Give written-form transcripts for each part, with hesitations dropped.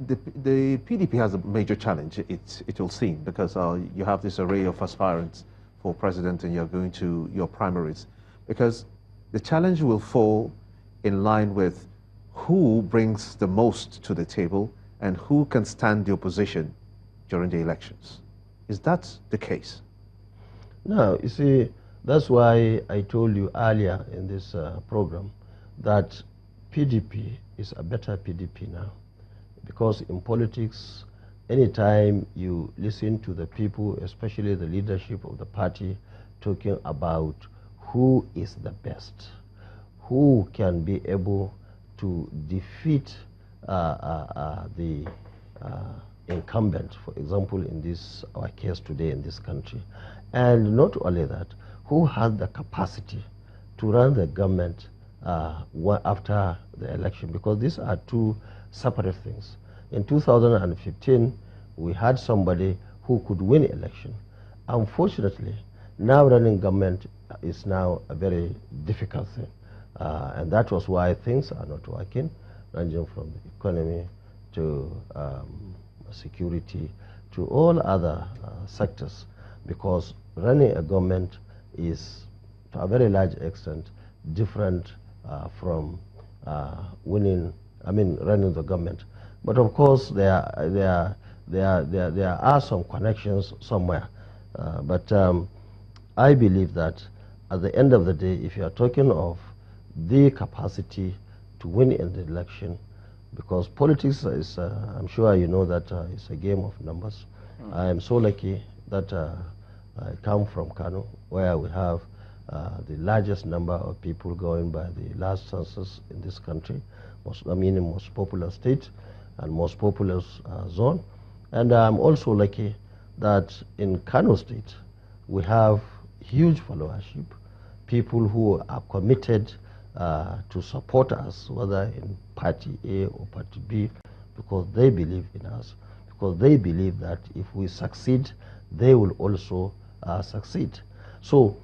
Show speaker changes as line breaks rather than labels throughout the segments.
the PDP has a major challenge, it will seem, because you have this array of aspirants for president and you're going to your primaries. Because the challenge will fall in line with who brings the most to the table and who can stand the opposition during the elections. Is that the case?
No, you see, that's why I told you earlier in this program that PDP is a better PDP now. Because in politics, anytime you listen to the people, especially the leadership of the party, talking about who is the best, who can be able to defeat the incumbent, for example, in this our case today in this country, and not only that, who has the capacity to run the government after the election, because these are two separate things. In 2015, we had somebody who could win election. Unfortunately, now running government is now a very difficult thing. And that was why things are not working, ranging from the economy to security to all other sectors, because running a government is, to a very large extent, different from running the government. But of course, there are some connections somewhere. But I believe that at the end of the day, if you are talking of the capacity to win in the election, because politics is, I'm sure you know that it's a game of numbers. I am so lucky that I come from Kano, where we have the largest number of people going by the last census in this country, most popular state and most populous zone. And I'm also lucky that in Kano State, we have huge followership, people who are committed to support us, whether in party A or party B, because they believe in us, because they believe that if we succeed, they will also succeed. So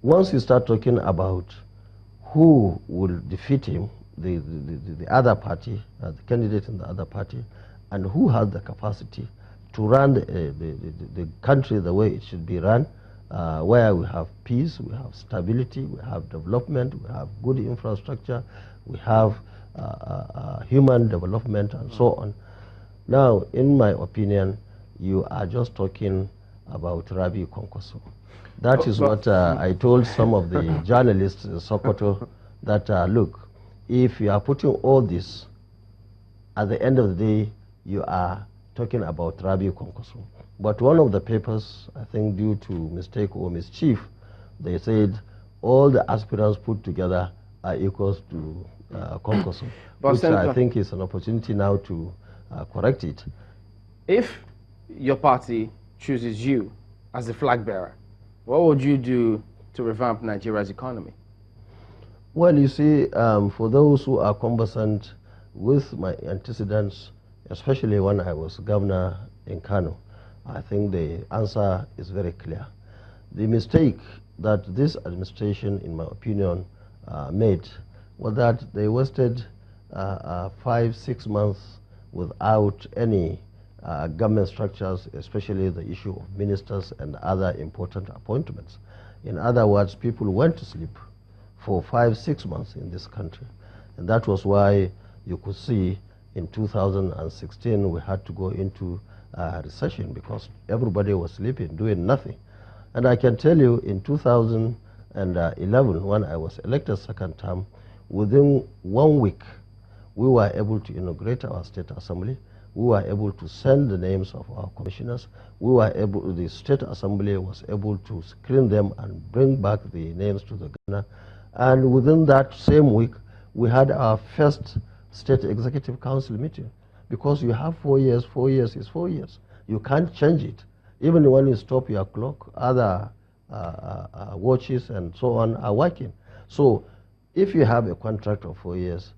once you start talking about who will defeat him, the other party, the candidate in the other party, and who has the capacity to run the country the way it should be run, where we have peace, we have stability, we have development, we have good infrastructure, we have human development, and so on. Now, in my opinion, you are just talking about Rabi Kwankwaso. That is what I told some of the journalists in Sokoto, that look, if you are putting all this, at the end of the day, you are talking about Rabi Kwankwaso. But one of the papers, I think due to mistake or mischief, they said all the aspirants put together are equals to Kwankwaso, which I think is an opportunity now to correct it.
If your party chooses you as the flag bearer, what would you do to revamp Nigeria's economy?
Well, you see, for those who are conversant with my antecedents, especially when I was governor in Kano, I think the answer is very clear. The mistake that this administration, in my opinion, made was that they wasted 5-6 months without any government structures, especially the issue of ministers and other important appointments. In other words, people went to sleep for 5-6 months in this country. And that was why you could see in 2016 we had to go into recession, because everybody was sleeping, doing nothing. And I can tell you in 2011, when I was elected second term, within 1 week, we were able to inaugurate our state assembly. We were able to send the names of our commissioners. The state assembly was able to screen them and bring back the names to the governor. And within that same week, we had our first state executive council meeting. Because you have 4 years, 4 years is 4 years. You can't change it. Even when you stop your clock, other watches and so on are working. So if you have a contract of 4 years,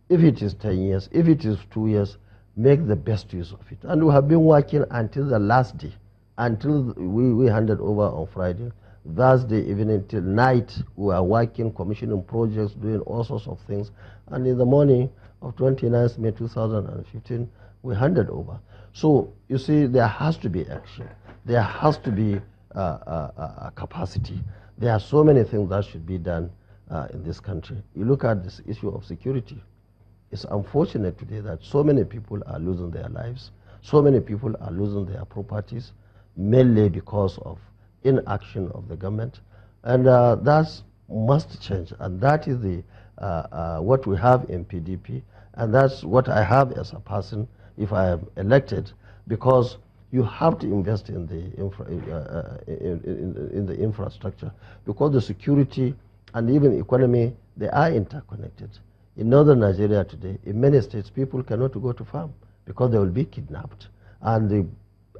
if it is 10 years, if it is 2 years, make the best use of it. And we have been working until the last day, until we handed over on Friday. Thursday evening till night, we are working, commissioning projects, doing all sorts of things. And in the morning of 29th May 2015, we handed over. So you see, there has to be action. There has to be a capacity. There are so many things that should be done in this country. You look at this issue of security. It's unfortunate today that so many people are losing their lives. So many people are losing their properties, mainly because of inaction of the government. And that must change. And that is the, what we have in PDP. And that's what I have as a person if I am elected, because you have to invest in the, in the infrastructure, because the security and even economy, they are interconnected. In northern Nigeria today, in many states, people cannot go to farm because they will be kidnapped and they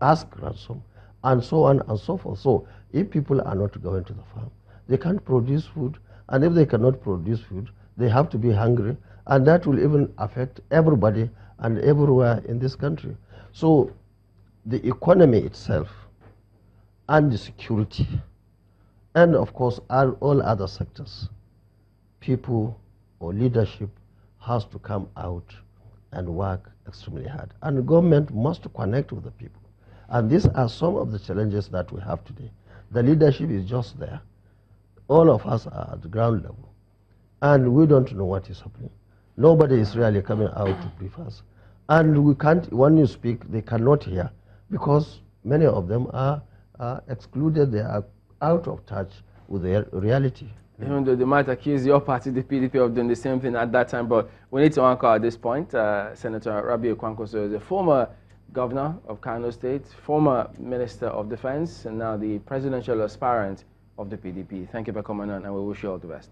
ask ransom and so on and so forth. So if people are not going to the farm, they can't produce food, and if they cannot produce food, they have to be hungry, and that will even affect everybody and everywhere in this country. So the economy itself and the security and of course all other sectors, people or leadership has to come out and work extremely hard. And the government must connect with the people. And these are some of the challenges that we have today. The leadership is just there. All of us are at the ground level. And we don't know what is happening. Nobody is really coming out to brief us. And we can't, when you speak, they cannot hear, because many of them are excluded, they are out of touch with their reality.
Even though they might accuse your party, the PDP, of doing the same thing at that time, but we need to anchor at this point. Senator Kwankwaso is a former governor of Kano State, former Minister of Defense, and now the presidential aspirant of the PDP. Thank you for coming on, and we wish you all the best.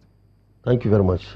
Thank you very much.